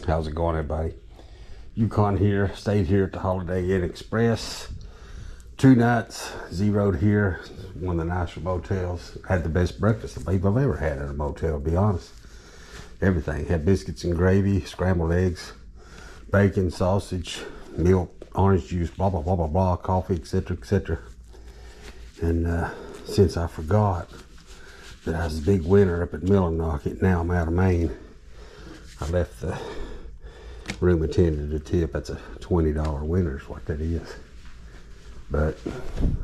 How's it going, everybody? Yukon here. Stayed here at the Holiday Inn Express. 2 nights, zeroed here. One of the nicer motels. Had the best breakfast I've ever had at a motel, to be honest. Everything. Had biscuits and gravy, scrambled eggs, bacon, sausage, milk, orange juice, blah, blah, blah, blah, blah, coffee, etc., etc. And since I forgot that I was a big winner up at Millinocket, now I'm out of Maine, I left the room attendant a tip. That's a $20 winner is what that is. But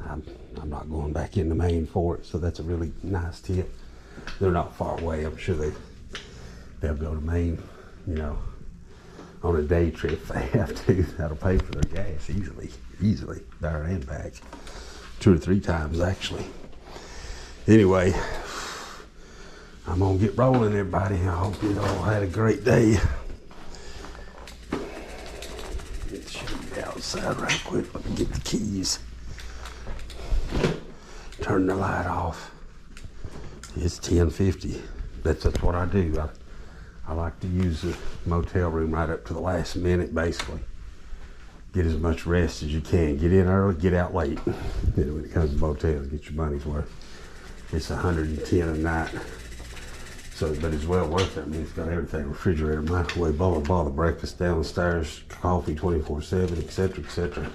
I'm not going back into Maine for it, so that's a really nice tip. They're not far away. I'm sure they'll go to Maine, you know, on a day trip if they have to. That'll pay for their gas easily, there and back. 2 or 3 times actually. Anyway, I'm gonna get rolling, everybody. I hope you all had a great day. Let's shoot the outside right quick. Let me get the keys. Turn the light off. It's 10:50. That's what I do. I like to use the motel room right up to the last minute, basically. Get as much rest as you can. Get in early, get out late. You know, when it comes to motels, get your money's worth. It's $110 a night. So, but it's well worth it. I mean, it's got everything: refrigerator, microwave, blah, blah, blah, the breakfast downstairs, coffee 24/7, etc., etc.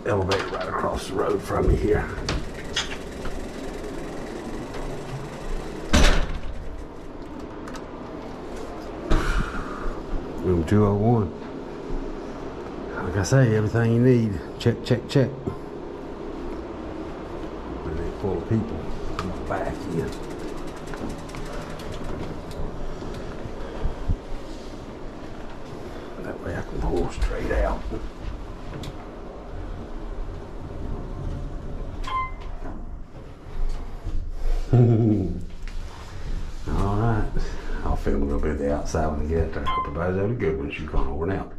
Elevator right across the road from me here. Room 201. Like I say, everything you need. Check, check, check. And they're full of people. I'm back in. That way I can pull straight out. All right. I'll film a little bit of the outside when I get there. Hope everybody's having a good one. She's going over and out.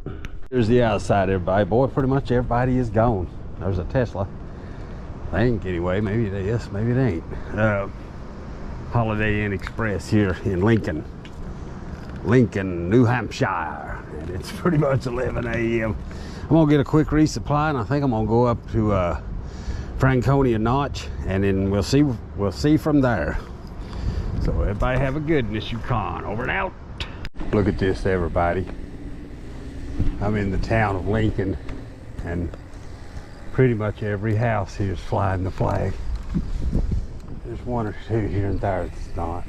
Here's the outside, everybody. Boy, pretty much everybody is gone. There's a Tesla. I think, anyway. Maybe it is, maybe it ain't. Holiday Inn Express here in Lincoln, New Hampshire. And it's pretty much 11 a.m. I'm going to get a quick resupply, and I think I'm going to go up to Franconia Notch, and then we'll see from there. So everybody have a good one. This Yukon. Over and out. Look at this, everybody. I'm in the town of Lincoln, and pretty much every house here is flying the flag. There's 1 or 2 here and there that's not.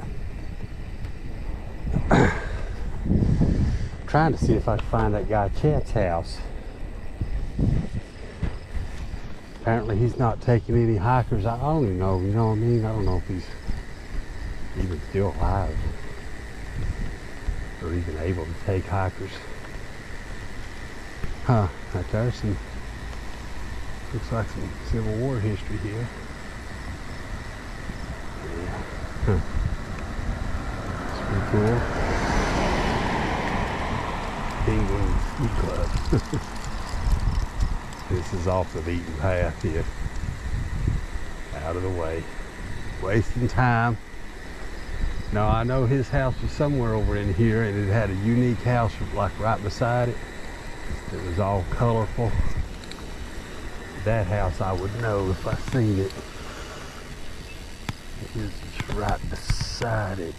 Trying to see if I can find that guy Chet's house. Apparently he's not taking any hikers. I don't even know, you know what I mean? I don't know if he's even still alive or even able to take hikers. Huh, right there's some, looks like some Civil War history here. Yeah, huh. It's pretty cool. England Ski Club. This is off the beaten path here. Out of the way. Wasting time. Now I know his house was somewhere over in here, and it had a unique house like right beside it. It was all colorful. That house I would know if I seen it. It is right beside it.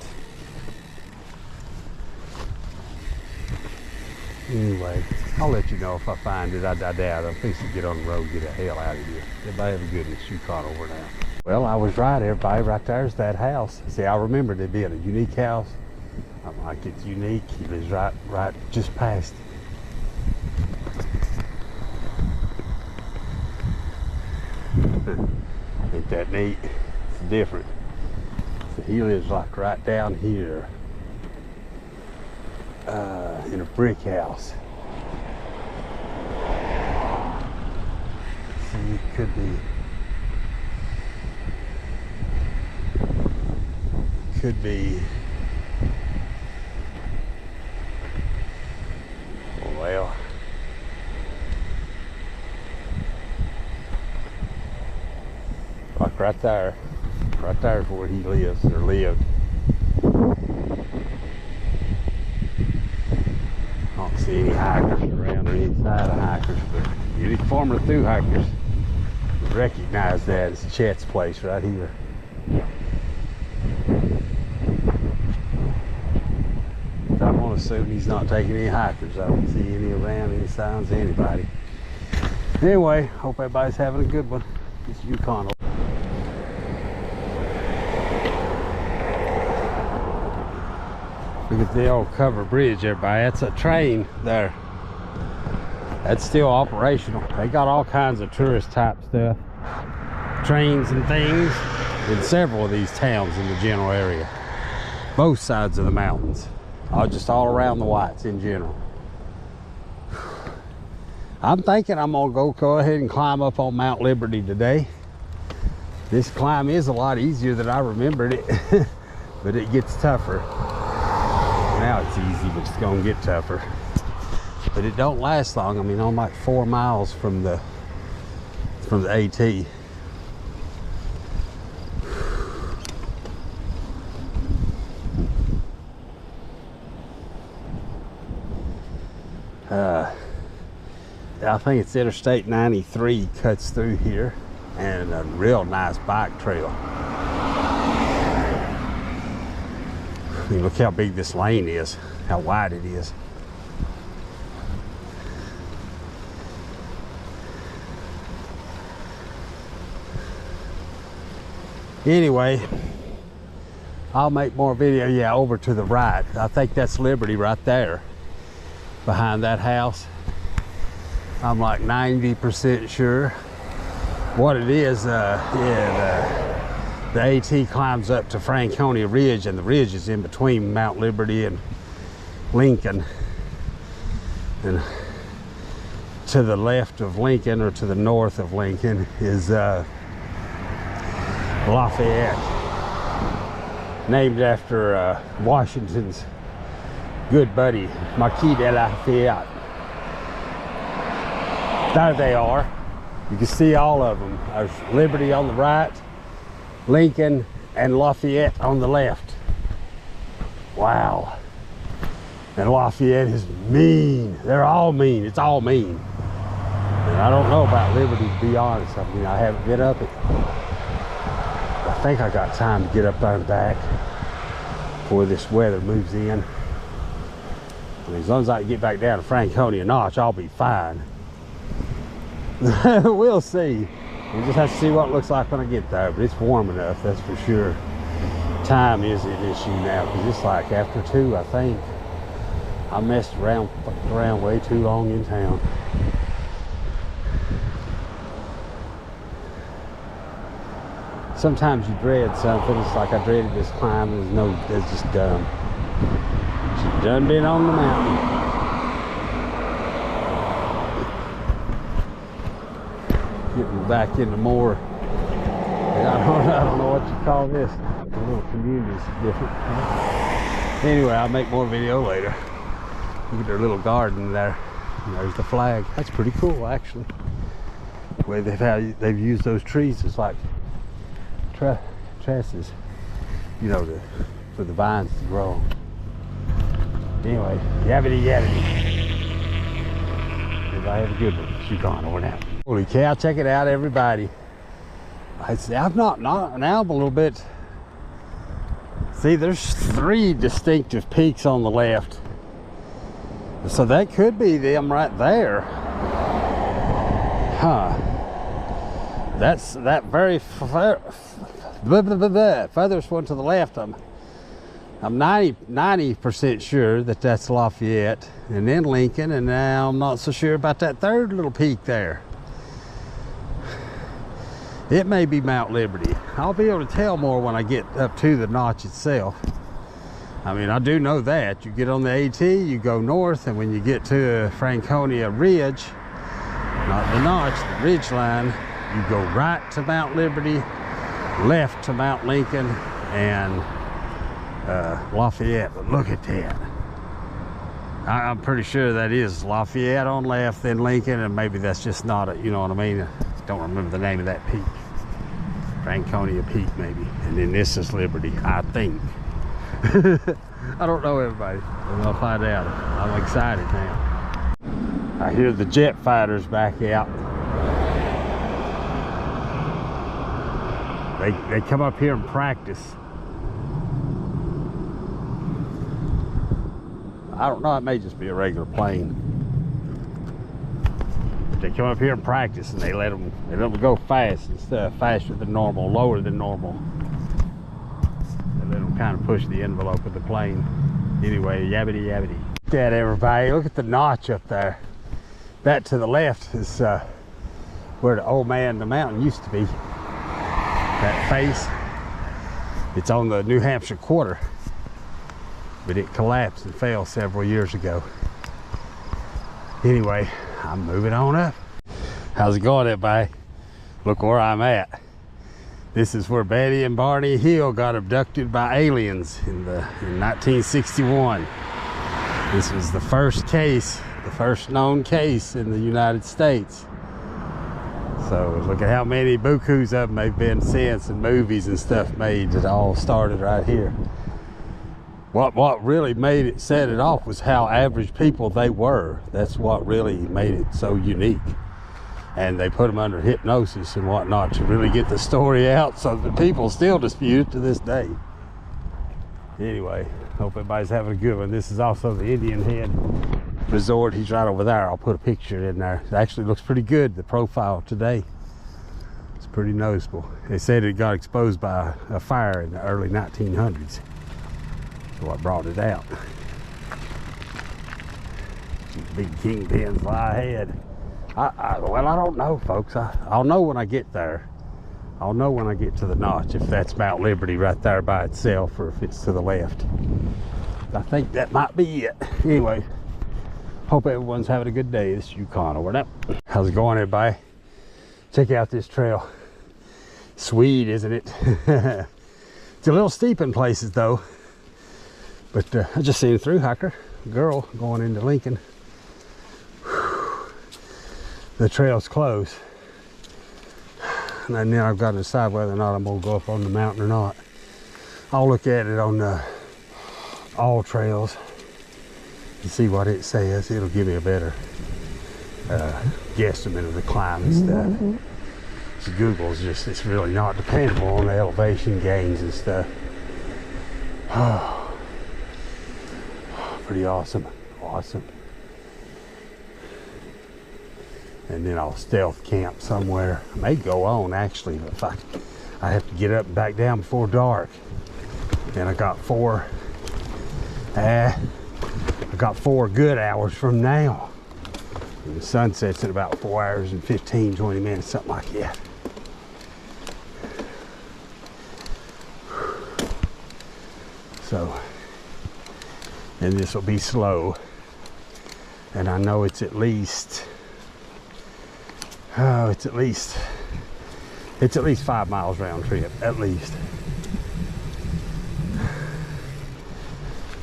Anyway, I'll let you know if I find it. I doubt I'm fixing to get on the road and get the hell out of here. Everybody have a good one. Yukon over now. Well, I was right, everybody. Right there's that house. See, I remembered it being a unique house. I'm like, it's unique. He lives right just past it. Ain't that neat? It's different. So he lives like right down here in a brick house. See, it could be well, Like right there. Right there's where he lives, or lived. I don't see any hikers around or any side of hikers, but any former through hikers recognize that. It's Chet's place right here. So I'm gonna assume he's not taking any hikers. I don't see any around, any signs of anybody. Anyway, hope everybody's having a good one. It's Yukon. Look at the old covered bridge, everybody. That's a train there. That's still operational. They got all kinds of tourist type stuff, trains and things in several of these towns in the general area. Both sides of the mountains, just all around the Whites in general. I'm thinking I'm gonna go ahead and climb up on Mount Liberty today. This climb is a lot easier than I remembered it, but it gets tougher. Now it's easy, but it's gonna get tougher. But it don't last long. I mean, I'm like 4 miles from the AT. I think it's Interstate 93 cuts through here, and a real nice bike trail. I mean, look how big this lane is, how wide it is. Anyway, I'll make more video. Yeah, over to the right. I think that's Liberty right there, behind that house. I'm like 90% sure. What it is, yeah, the AT climbs up to Franconia Ridge, and the ridge is in between Mount Liberty and Lincoln. And to the left of Lincoln, or to the north of Lincoln, is Lafayette, named after Washington's good buddy, Marquis de Lafayette. There they are. You can see all of them. There's Liberty on the right, Lincoln, and Lafayette on the left. Wow. And Lafayette is mean. They're all mean. It's all mean. And I don't know about Liberty, to be honest. I mean, I haven't been up it. I think I got time to get up there and back before this weather moves in. I mean, as long as I can get back down to Franconia Notch, I'll be fine. We'll see. We just have to see what it looks like when I get there, but it's warm enough, that's for sure. Time is an issue now, because it's like after 2, I think. I messed around, fucked around way too long in town. Sometimes you dread something. It's like I dreaded this climb. It's just dumb. She's done been on the mountain. Getting back into more, I don't know what you call this. The little community's different. Anyway, I'll make more video later. Look at their little garden there. And there's the flag. That's pretty cool, actually. The way they've used those trees is like trusses, you know, for the vines to grow. Anyway, yabbity yabbity. Everybody have a good one. She's gone over now. Holy cow, check it out, everybody. I've not now I'm a little bit. See, there's 3 distinctive peaks on the left. So that could be them right there. Huh. That's that very furthest one to the left. I'm 90% sure that that's Lafayette, and then Lincoln, and now I'm not so sure about that 3rd little peak there. It may be Mount Liberty. I'll be able to tell more when I get up to the notch itself. I mean, I do know that. You get on the AT, you go north, and when you get to Franconia Ridge, not the notch, the ridge line, you go right to Mount Liberty, left to Mount Lincoln, and Lafayette. But look at that. I'm pretty sure that is Lafayette on left, then Lincoln, and maybe that's just not a, you know what I mean? I don't remember the name of that peak. Franconia Peak maybe, and then this is Liberty, I think. I don't know, everybody, but I'll find out. I'm excited now. I hear the jet fighters back out. They come up here and practice. I don't know, it may just be a regular plane. But they come up here and practice, and they let them go fast and stuff, faster than normal, lower than normal. They let them kind of push the envelope of the plane. Anyway, yabbity yabbity. Look at everybody, look at the notch up there. That to the left is where the old man the mountain used to be. That face, it's on the New Hampshire quarter, but it collapsed and fell several years ago. Anyway, I'm moving on up. How's it going, everybody? Look where I'm at. This is where Betty and Barney Hill got abducted by aliens in 1961. This was the first case, the first known case in the United States. So look at how many bukus of them they've been since, and movies and stuff made. It all started right here. What really made it, set it off, was how average people they were. That's what really made it so unique. And they put them under hypnosis and whatnot to really get the story out, so the people still dispute it to this day. Anyway, hope everybody's having a good one. This is also the Indian Head Resort. He's right over there. I'll put a picture in there. It actually looks pretty good, the profile today. It's pretty noticeable. They said it got exposed by a fire in the early 1900s. So I brought it out. Big kingpins lie ahead. Well, I don't know, folks. I'll know when I get there. I'll know when I get to the notch if that's Mount Liberty right there by itself, or if it's to the left. I think that might be it. Anyway, hope everyone's having a good day. This is Yukon over now. How's it going, everybody? Check out this trail. Sweet, isn't it? It's a little steep in places though. But I just seen a through hiker, a girl going into Lincoln. Whew. The trail's closed. And now I've got to decide whether or not I'm gonna go up on the mountain or not. I'll look at it on all trails and see what it says. It'll give me a better guesstimate of the climb and stuff. So Google's just, it's really not dependable on the elevation gains and stuff. Oh, pretty awesome, awesome. And then I'll stealth camp somewhere. I may go on actually, but if I have to get up and back down before dark. And I got four good hours from now. And the sun sets in about 4 hours and 15, 20 minutes, something like that. So, and this will be slow. And I know it's at least, it's at least 5 miles round trip, at least.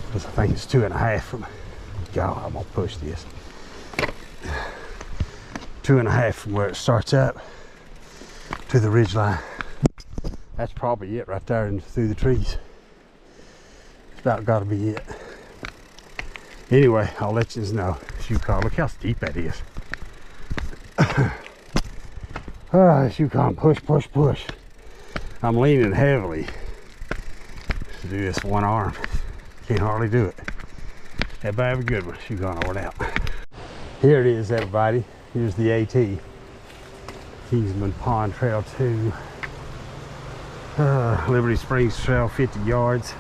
Because I think it's 2.5 from, God, I'm gonna push this. 2.5 from where it starts up to the ridge line. That's probably it right there and through the trees. It's about gotta be it. Anyway, I'll let you know. Yukon, look how steep that is. Yukon, push, push, push. I'm leaning heavily to do this one arm. Can't hardly do it. Everybody have a good one. Yukon over and out. Here it is, everybody. Here's the AT. Kingsman Pond Trail 2. Liberty Springs Trail, 50 yards.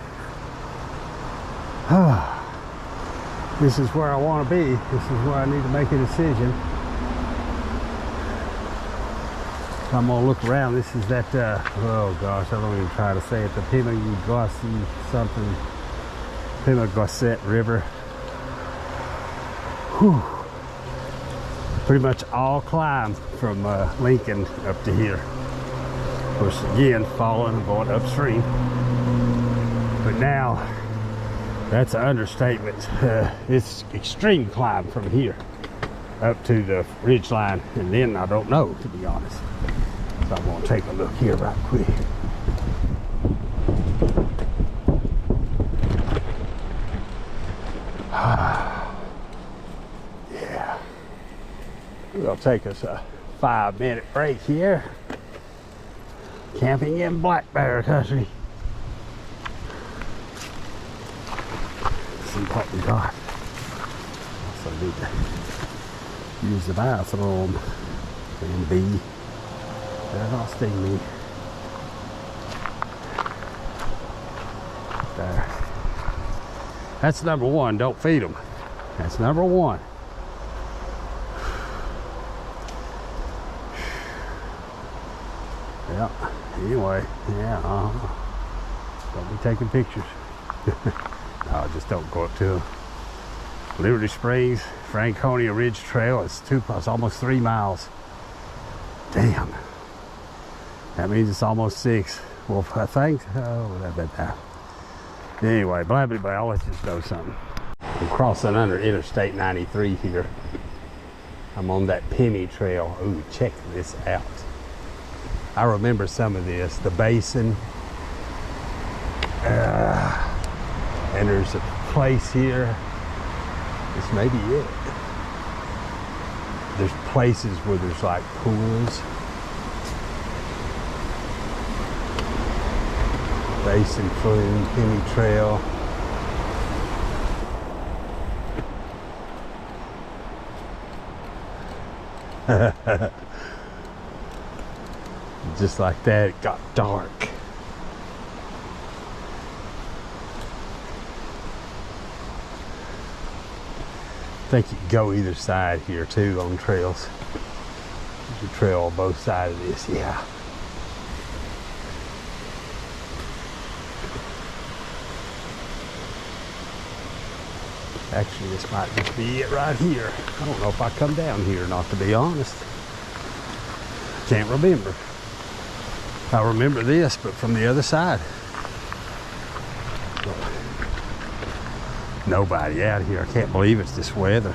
This is where I want to be. This is where I need to make a decision. I'm gonna look around. This is that, oh gosh, I don't even try to say it. The Pimagosset something. Pimagosset River. Whew. Pretty much all climb from Lincoln up to here. Of course, again, following and going upstream. But now, that's an understatement. It's extreme climb from here up to the ridge line, and then I don't know, to be honest. So I'm gonna take a look here right quick. Yeah. We'll take us a 5-minute break here. Camping in black bear country. See what we got. Also need to use the bathroom. And B. Better not sting me. There. That's number one. Don't feed them. That's number one. Yeah. Anyway, yeah. Don't be taking pictures. No, just don't go up to them. Liberty Springs, Franconia Ridge Trail. It's almost 3 miles. Damn. That means it's almost 6. Well, I think. Oh, anyway, blah blah blah. I'll let you know something. I'm crossing under Interstate 93 here. I'm on that Penny Trail. Ooh, check this out. I remember some of this. The basin. And there's a place here. This may be it. There's places where there's like pools. Basin Flume, Penny Trail. Just like that, it got dark. I think you can go either side here too on trails. There's a trail on both sides of this, yeah. Actually, this might just be it right here. I don't know if I come down here or not, to be honest. Can't remember. I remember this, but from the other side. Nobody out here. I can't believe it's this weather.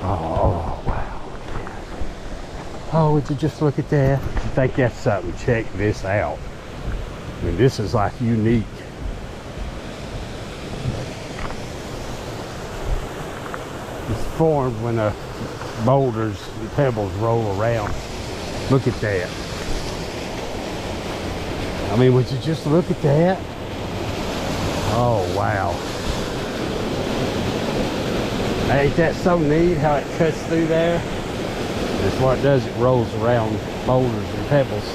Oh, wow. Oh, would you just look at that? I think that's something. Check this out. I mean, this is like unique. It's formed when the boulders and pebbles roll around. Look at that. I mean, would you just look at that? Oh, wow. Ain't that so neat how it cuts through there? That's what it does. It rolls around boulders and pebbles.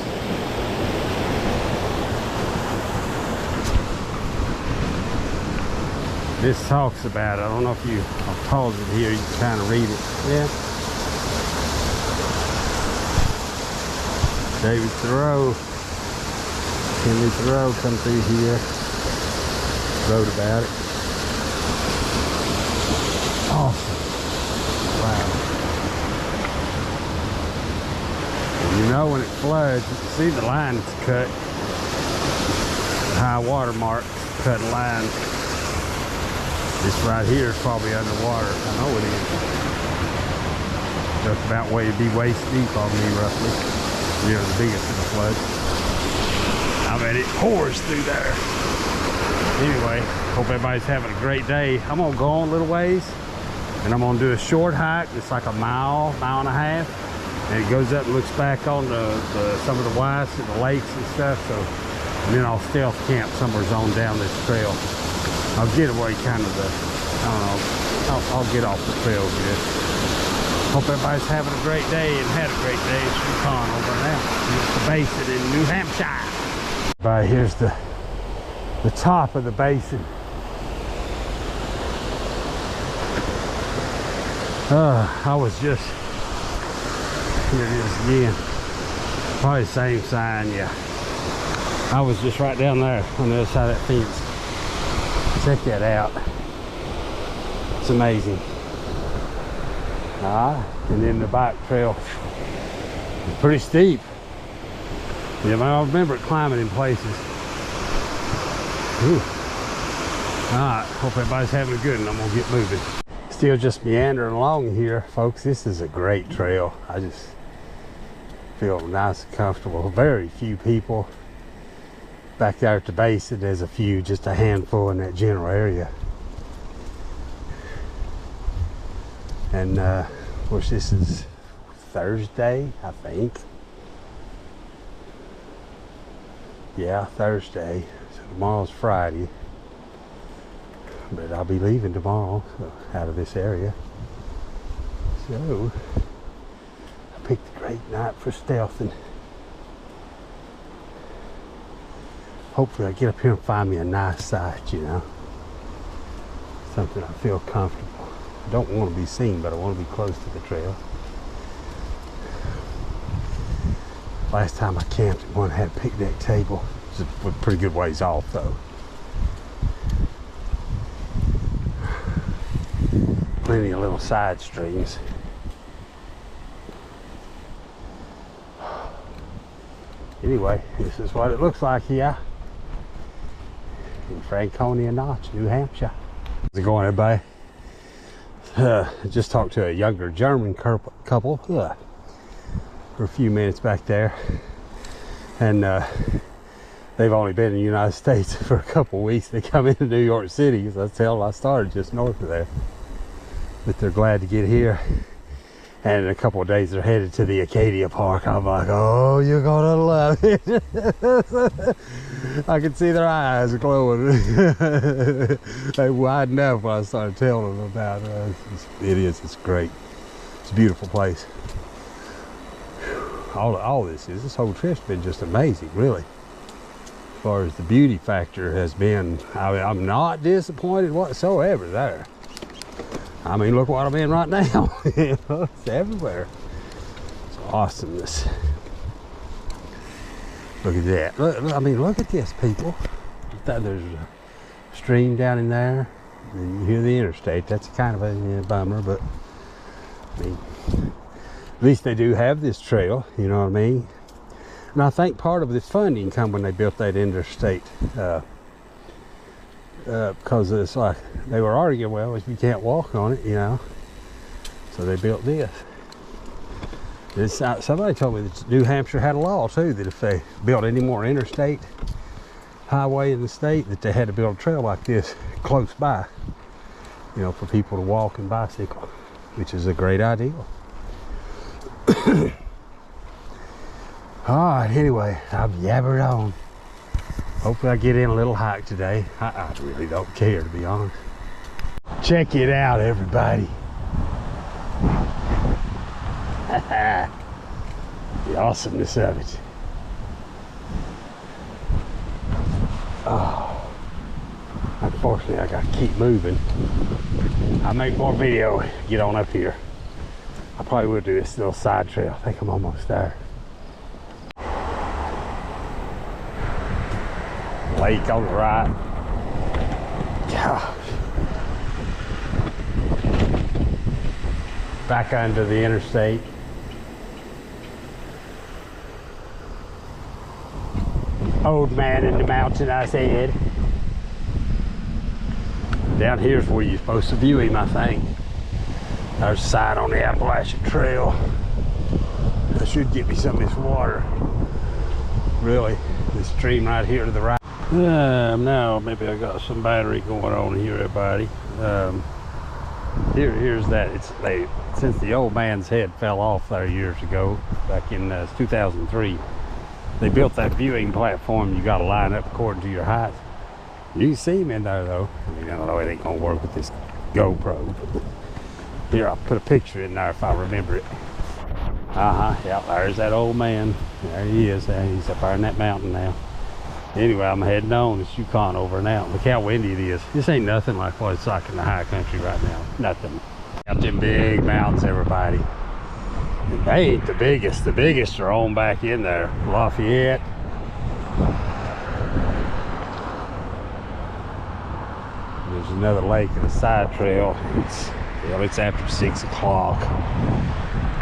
This talks about it. I don't know if I'll pause it here. You can kind of read it. Yeah. David Thoreau, Henry Thoreau come through here, wrote about it. Awesome. Wow. And you know when it floods, you can see the line that's cut. The high water mark cut line. This right here is probably underwater. I know it is. Just about way to be waist deep on me roughly. Near the biggest of the flood. I mean, it pours through there. Anyway, hope everybody's having a great day. I'm gonna go on a little ways and I'm gonna do a short hike. It's like a mile and a half. And it goes up and looks back on some of the whites and the lakes and stuff. So, and then I'll stealth camp somewhere on down this trail. I'll get away kind of I don't know, I'll get off the trail good. Hope everybody's having a great day and had a great day. It's Yukon over now. Here's the basin in New Hampshire. Right, here's the top of the basin. I was just, here it is again. Probably the same sign, yeah. I was just right down there on the other side of that fence. Check that out. It's amazing. And then the bike trail is pretty steep. Yeah, I remember climbing in places. Ooh. Alright, hope everybody's having a good one. I'm gonna get moving. Still just meandering along here, folks. This is a great trail. I just feel nice and comfortable. Very few people. Back there at the base, there's a few, just a handful in that general area. And of course, this is Thursday, I think. Yeah, Thursday. So tomorrow's Friday. But I'll be leaving tomorrow, so, out of this area. So, I picked a great night for stealthing. Hopefully I get up here and find me a nice site, you know. Something I feel comfortable. I don't want to be seen, but I want to be close to the trail. Last time I camped at one had a picnic table. It's a pretty good ways off though. Plenty of little side streams. Anyway, this is what it looks like here in Franconia Notch, New Hampshire. How's it going, everybody? I just talked to a younger German couple for a few minutes back there, and they've only been in the United States for a couple weeks. They come into New York City, because that's how I started, just north of there. But they're glad to get here, and in a couple of days they're headed to the Acadia Park. I'm like, oh, you're gonna love it. I can see their eyes glowing. They widened up when I started telling them about it. It's great. It's a beautiful place. All this whole trip's been just amazing, really. As far as the beauty factor has been, I'm not disappointed whatsoever there. I mean, look what I'm in right now. You know, it's everywhere. It's awesomeness. Look at that. Look, I mean, look at this, people. There's a stream down in there. And you hear the interstate. That's kind of a bummer, but I mean, at least they do have this trail, you know what I mean? And I think part of the funding come when they built that interstate. Because it's like they were arguing, well, if you can't walk on it, you know, so they built this. Somebody told me that New Hampshire had a law too, that if they built any more interstate highway in the state, that they had to build a trail like this close by, you know, for people to walk and bicycle, which is a great idea. All right, anyway, I've yabbered on. Hopefully I get in a little hike today. I really don't care, to be honest. Check it out, everybody. The awesomeness of it. Oh, unfortunately I gotta keep moving. I'll make more video, get on up here. I probably will do this little side trail. I think I'm almost there. Lake on the right. Gosh. Back under the interstate. Old man in the mountain, I said. Down here's where you're supposed to view him, I think. There's a sign on the Appalachian Trail. That should get me some of this water. Really, this stream right here to the right. Now maybe I got some battery going on here, everybody. Here's that. Since the old man's head fell off there years ago, back in 2003, they built that viewing platform. You got to line up according to your height. You can see him in there though. I mean, I don't know, it ain't gonna work with this GoPro. But here, I'll put a picture in there if I remember it. Yeah, there's that old man. There he is. He's up there in that mountain now. Anyway, I'm heading on. It's Yukon over now. Look how windy it is. This ain't nothing like what it's like in the high country right now. Nothing. Got them big mountains, everybody. And they ain't the biggest. The biggest are on back in there. Lafayette. There's another lake and a side trail. It's after 6 o'clock.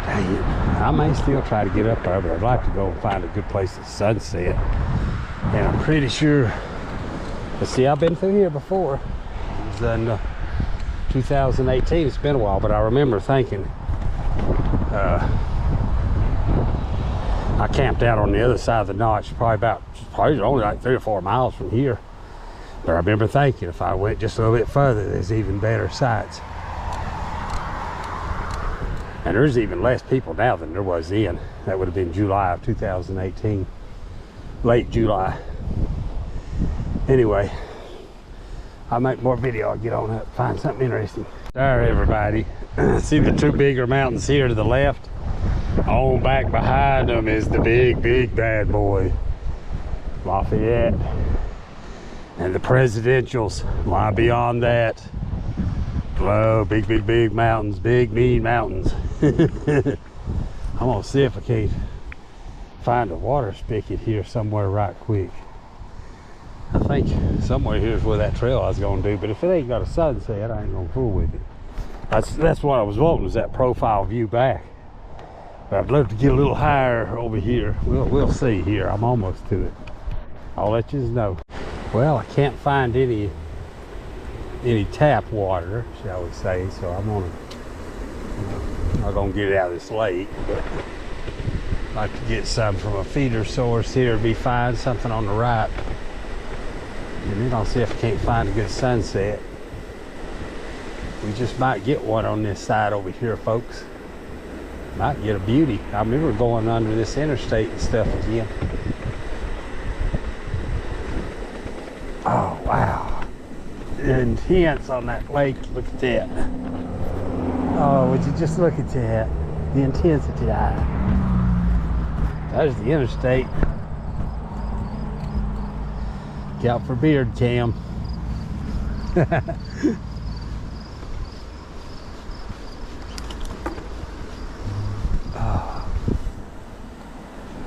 Dang it. I may still try to get up there, but I'd like to go and find a good place to sunset. And I'm pretty sure, let's see, I've been through here before. 2018. It's been a while, but I remember thinking, I camped out on the other side of the notch, probably only like 3 or 4 miles from here. But I remember thinking if I went just a little bit further, there's even better sights. And there's even less people now than there was then. That would have been July of 2018, late July. Anyway, I'll make more video. I'll get on up, find something interesting. There, everybody. See the 2 bigger mountains here to the left? On back behind them is the big bad boy, Lafayette. And the presidentials lie beyond that. Below, big mountains, big mean mountains. I'm gonna see if I can't find a water spigot here somewhere right quick. I think somewhere here's where that trail I was gonna do, but if it ain't got a sunset, I ain't gonna fool with it. That's what I was wanting, was that profile view back. But I'd love to get a little higher over here. We'll see here. I'm almost to it. I'll let you know. Well, I can't find any tap water, shall we say, so I'm gonna, not gonna get it out of this lake, but I'd like to get some from a feeder source here. It'd be fine, something on the right. And then I'll see if I can't find a good sunset. We just might get one on this side over here, folks. Might get a beauty. I remember going under this interstate and stuff again. Oh, wow. Intense on that lake. Look at that. Oh, would you just look at that? The intensity. There's the interstate. Look out for beard cam. Oh.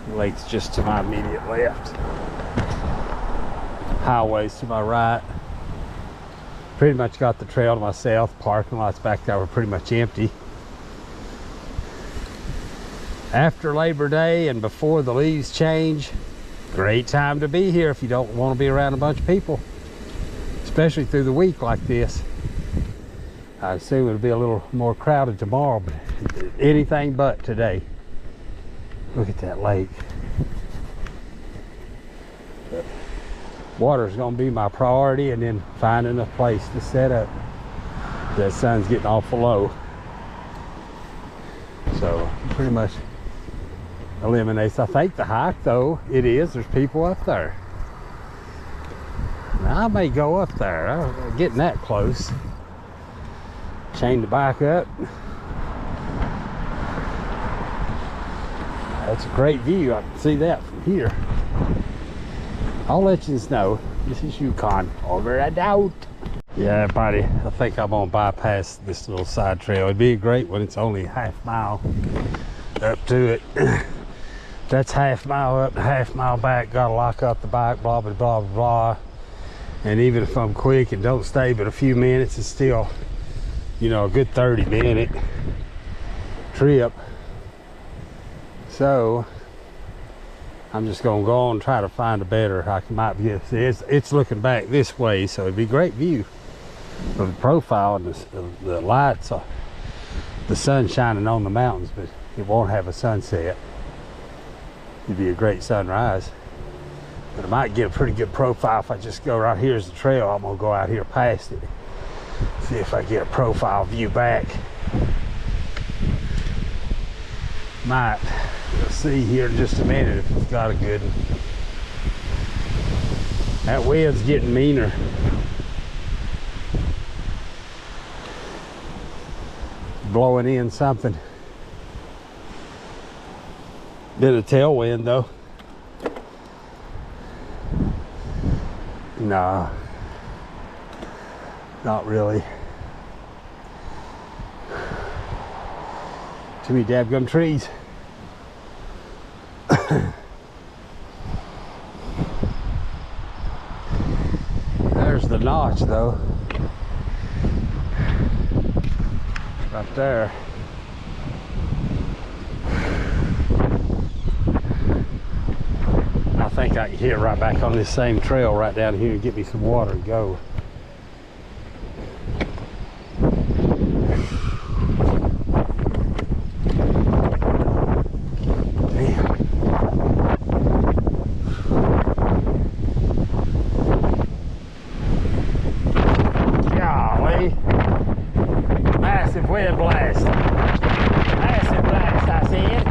The lake's just to my immediate left. Highways to my right. Pretty much got the trail to my south. Parking lots back there were pretty much empty. After Labor Day and before the leaves change, great time to be here if you don't want to be around a bunch of people, especially through the week like this. I assume it'll be a little more crowded tomorrow, but anything but today. Look at that lake. Water's gonna be my priority, and then finding a place to set up. That sun's getting awful low, so pretty much eliminates. I think the hike, though, there's people up there. Now I may go up there. I'm getting that close. Chain the bike up. That's a great view. I can see that from here. I'll let you know. This is Yukon over and out. Yeah, buddy, I think I'm gonna bypass this little side trail. It'd be great when it's only half mile up to it. That's half mile up, half mile back. Gotta lock up the bike, blah, blah, blah, blah. And even if I'm quick and don't stay but a few minutes, it's still, you know, a good 30-minute trip. So I'm just gonna go on and try to find a better. It's looking back this way, so it'd be a great view of the profile and the lights, the sun shining on the mountains, but it won't have a sunset. It'd be a great sunrise. But I might get a pretty good profile if I just go right here's the trail. I'm gonna go out here past it. See if I get a profile view back. Might. We'll see here in just a minute if it's got a good one. That wind's getting meaner. Blowing in something. Bit of tailwind though. Nah, not really. Too many dadgum trees. There's the notch though. Right there. I think I can hit right back on this same trail right down here and get me some water and go. wind blast. Acid blast, I said.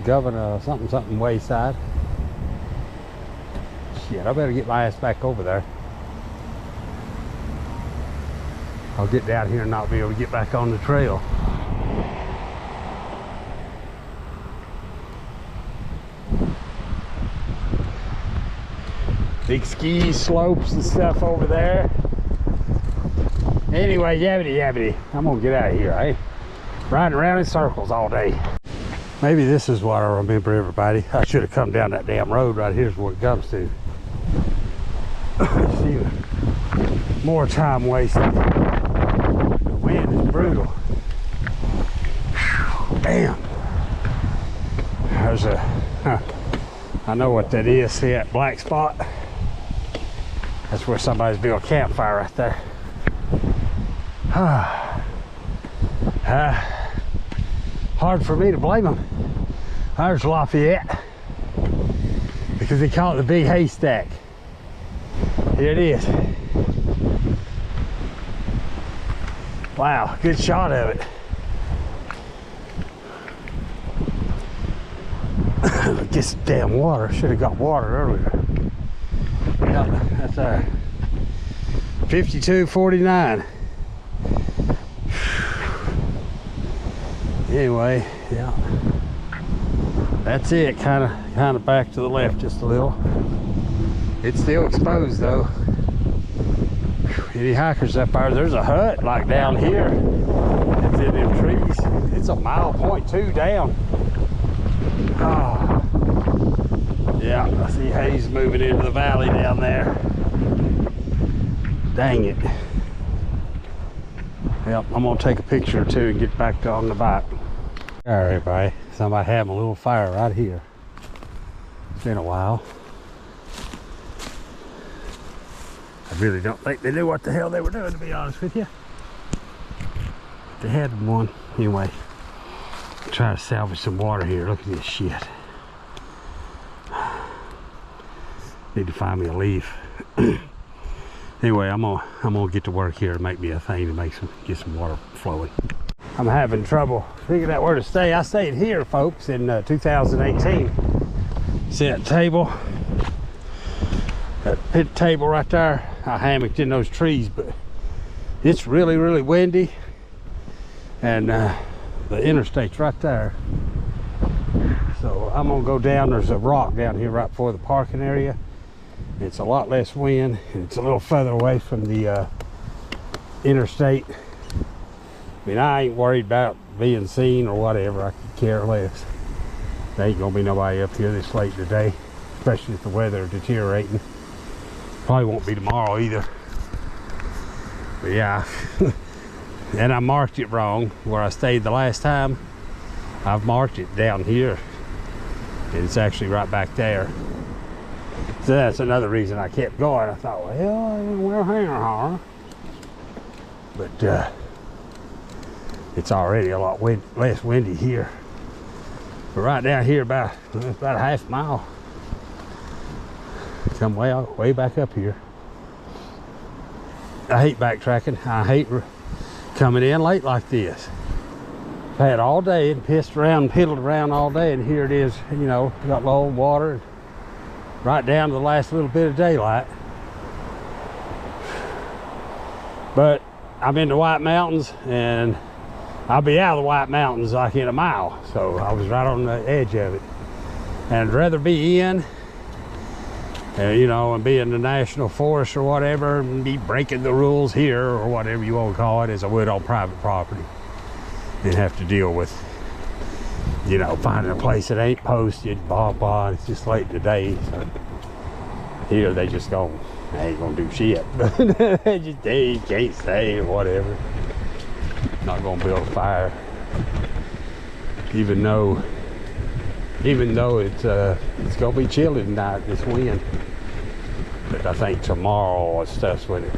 Governor something wayside. Shit, I better get my ass back over there. I'll get down here and not be able to get back on the trail. Big ski slopes and stuff over there. Anyway, yabbity yabbity, I'm gonna get out of here. I ain't riding around in circles all day. Maybe this is what I remember, everybody. I should have come down that damn road right here is what it comes to. See, more time wasted. The wind is brutal. Whew, damn. There's a, I know what that is. See that black spot? That's where somebody's built a campfire right there. Hard for me to blame them. There's Lafayette, because they call it the big haystack. Here it is. Wow, good shot of it. Get some damn water. Should have got water earlier. Yeah, that's 52.49. Anyway, yeah, that's it. Kind of back to the left just a little. It's still exposed though. Any hikers up there? There's a hut like down here. It's in them trees. It's 1.2 miles down. Oh, yeah, I see haze moving into the valley down there. Dang it. Yep, I'm gonna take a picture or two and get back on the bike. All right, everybody, somebody having a little fire right here. It's been a while. I really don't think they knew what the hell they were doing, to be honest with you. They had one. Anyway, try to salvage some water here. Look at this shit. Need to find me a leaf. Anyway, I'm gonna get to work here and make me a thing to get some water flowing. I'm having trouble figuring out where to stay. I stayed here, folks, in 2018. See that table? That pit table right there. I hammocked in those trees, but it's really, really windy. And the interstate's right there. So I'm gonna go down. There's a rock down here right before the parking area. It's a lot less wind, and it's a little further away from the interstate. I mean, I ain't worried about being seen or whatever. I could care less. There ain't gonna be nobody up here this late today, especially if the weather is deteriorating. Probably won't be tomorrow either. But yeah, and I marked it wrong where I stayed the last time. I've marked it down here, and it's actually right back there. So that's another reason I kept going. I thought, well, we're here, but it's already a lot less windy here. But right down here, about a half mile. Come way back up here. I hate backtracking. I hate coming in late like this. I've had all day and pissed around, piddled around all day, and here it is. You know, got low water. Right down to the last little bit of daylight. But I'm in the White Mountains, and I'll be out of the White Mountains like in a mile. So I was right on the edge of it. And I'd rather be in, you know, and be in the national forest or whatever, and be breaking the rules here or whatever you want to call it, as I would on private property. And have to deal with, you know, finding a place that ain't posted, blah, blah. It's just late today. So here they just go, I ain't gonna do shit. They just, they can't stay or whatever. Not gonna build a fire. Even though even though it's gonna be chilly tonight, this wind. But I think tomorrow and stuff's when it's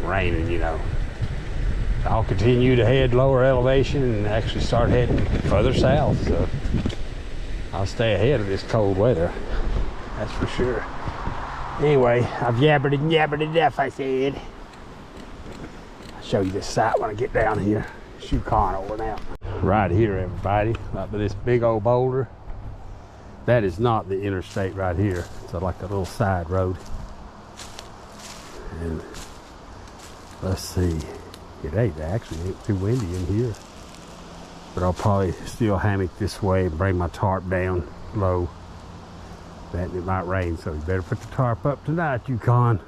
raining, you know. I'll continue to head lower elevation and actually start heading further south, so I'll stay ahead of this cold weather, that's for sure. Anyway, I've yabbered and yabbered enough, I said. I'll show you this site when I get down here. Yukon over now. Right here, everybody, right by this big old boulder. That is not the interstate right here. It's like a little side road. And let's see. It ain't too windy in here. But I'll probably still hammock this way and bring my tarp down low. That it might rain, so you better put the tarp up tonight, Yukon.